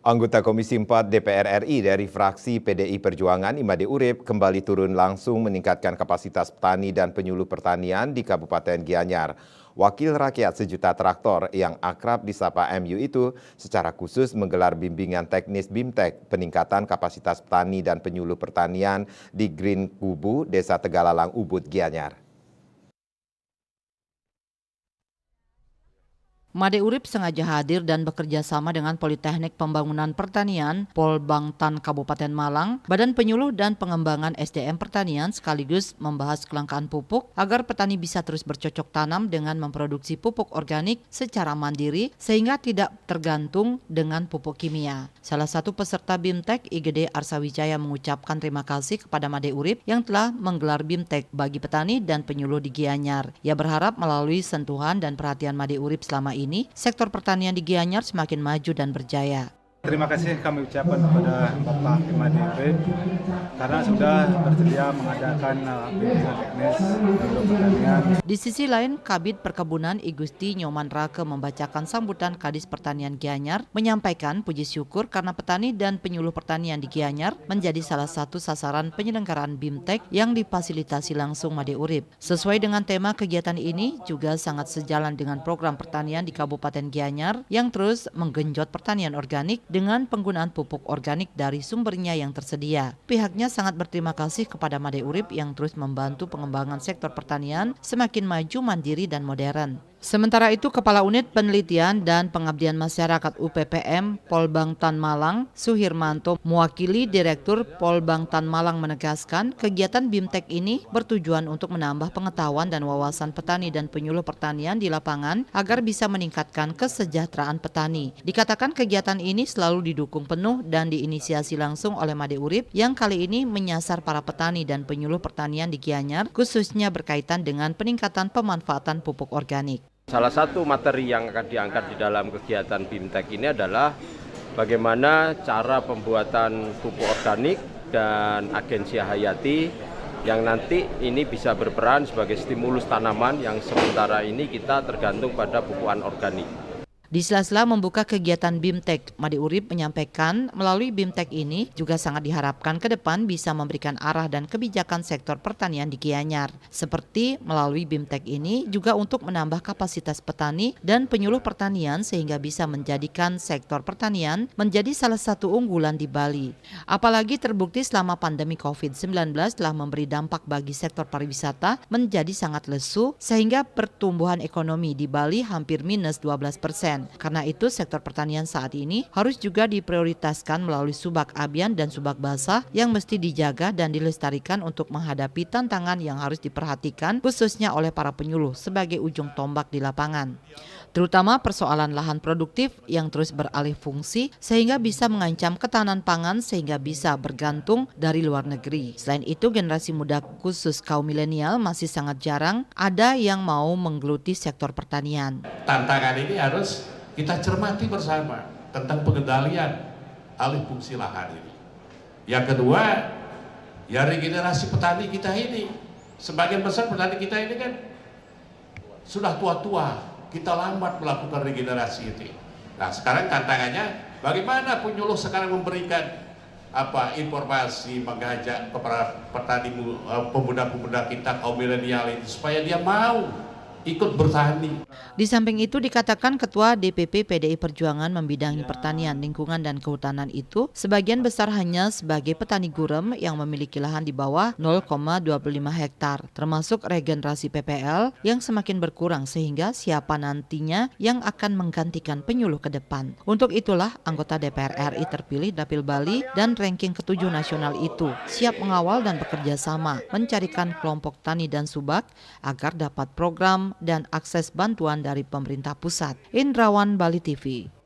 Anggota Komisi 4 DPR RI dari fraksi PDI Perjuangan Imade Urip kembali turun langsung meningkatkan kapasitas petani dan penyuluh pertanian di Kabupaten Gianyar. Wakil Rakyat Sejuta Traktor yang akrab disapa MU itu secara khusus menggelar bimbingan teknis BIMTEK peningkatan kapasitas petani dan penyuluh pertanian di Green Kubu, Desa Tegalalang Ubud, Gianyar. Made Urip sengaja hadir dan bekerja sama dengan Politeknik Pembangunan Pertanian, Polbangtan Kabupaten Malang, Badan Penyuluh dan Pengembangan SDM Pertanian sekaligus membahas kelangkaan pupuk agar petani bisa terus bercocok tanam dengan memproduksi pupuk organik secara mandiri sehingga tidak tergantung dengan pupuk kimia. Salah satu peserta BIMTEK IGD Arsawijaya mengucapkan terima kasih kepada Made Urip yang telah menggelar BIMTEK bagi petani dan penyuluh di Gianyar. Ia berharap melalui sentuhan dan perhatian Made Urip selama ini, sektor pertanian di Gianyar semakin maju dan berjaya. Terima kasih kami ucapkan kepada Bapak Imade Urip karena sudah bersedia mengadakan bimbingan teknis untuk pertanian. Di sisi lain, Kabid Perkebunan I Gusti Nyoman Rake membacakan sambutan Kadis Pertanian Gianyar, menyampaikan puji syukur karena petani dan penyuluh pertanian di Gianyar menjadi salah satu sasaran penyelenggaraan BIMTEK yang difasilitasi langsung Made Urip. Sesuai dengan tema kegiatan ini juga sangat sejalan dengan program pertanian di Kabupaten Gianyar yang terus menggenjot pertanian organik dengan penggunaan pupuk organik dari sumbernya yang tersedia. Pihaknya sangat berterima kasih kepada Made Urip yang terus membantu pengembangan sektor pertanian semakin maju, mandiri, dan modern. Sementara itu, Kepala Unit Penelitian dan Pengabdian Masyarakat UPPM Polbangtan Malang, Suhirmanto, mewakili Direktur Polbangtan Malang menegaskan kegiatan BIMTEK ini bertujuan untuk menambah pengetahuan dan wawasan petani dan penyuluh pertanian di lapangan agar bisa meningkatkan kesejahteraan petani. Dikatakan kegiatan ini selalu didukung penuh dan diinisiasi langsung oleh Made Urip yang kali ini menyasar para petani dan penyuluh pertanian di Gianyar, khususnya berkaitan dengan peningkatan pemanfaatan pupuk organik. Salah satu materi yang akan diangkat di dalam kegiatan BIMTEK ini adalah bagaimana cara pembuatan pupuk organik dan agensia hayati yang nanti ini bisa berperan sebagai stimulus tanaman yang sementara ini kita tergantung pada pupukan organik. Di sela-sela membuka kegiatan BIMTEK, Made Urip menyampaikan melalui BIMTEK ini juga sangat diharapkan ke depan bisa memberikan arah dan kebijakan sektor pertanian di Gianyar. Seperti melalui BIMTEK ini juga untuk menambah kapasitas petani dan penyuluh pertanian sehingga bisa menjadikan sektor pertanian menjadi salah satu unggulan di Bali. Apalagi terbukti selama pandemi COVID-19 telah memberi dampak bagi sektor pariwisata menjadi sangat lesu sehingga pertumbuhan ekonomi di Bali hampir minus 12%. Karena itu sektor pertanian saat ini harus juga diprioritaskan melalui subak abian dan subak basah yang mesti dijaga dan dilestarikan untuk menghadapi tantangan yang harus diperhatikan khususnya oleh para penyuluh sebagai ujung tombak di lapangan. Terutama persoalan lahan produktif yang terus beralih fungsi sehingga bisa mengancam ketahanan pangan sehingga bisa bergantung dari luar negeri. Selain itu generasi muda khusus kaum milenial masih sangat jarang ada yang mau menggeluti sektor pertanian. Tantangan ini harus kita cermati bersama tentang pengendalian alih fungsi lahan ini. Yang kedua, ya regenerasi petani kita ini. Sebagian besar petani kita ini kan sudah tua-tua. Kita lambat melakukan regenerasi itu. Nah, sekarang tantangannya bagaimana penyuluh sekarang memberikan informasi, mengajak kepada petani pemuda-pemuda kita kaum milenial itu supaya dia mau ikut bertani. Di samping itu dikatakan Ketua DPP PDI Perjuangan membidangi pertanian, lingkungan, dan kehutanan itu sebagian besar hanya sebagai petani gurem yang memiliki lahan di bawah 0,25 hektar, termasuk regenerasi PPL yang semakin berkurang sehingga siapa nantinya yang akan menggantikan penyuluh ke depan. Untuk itulah anggota DPR RI terpilih Dapil Bali dan ranking ke-7 nasional itu siap mengawal dan bekerja sama mencarikan kelompok tani dan subak agar dapat program dan akses bantuan dari pemerintah pusat. Indrawan, Bali TV.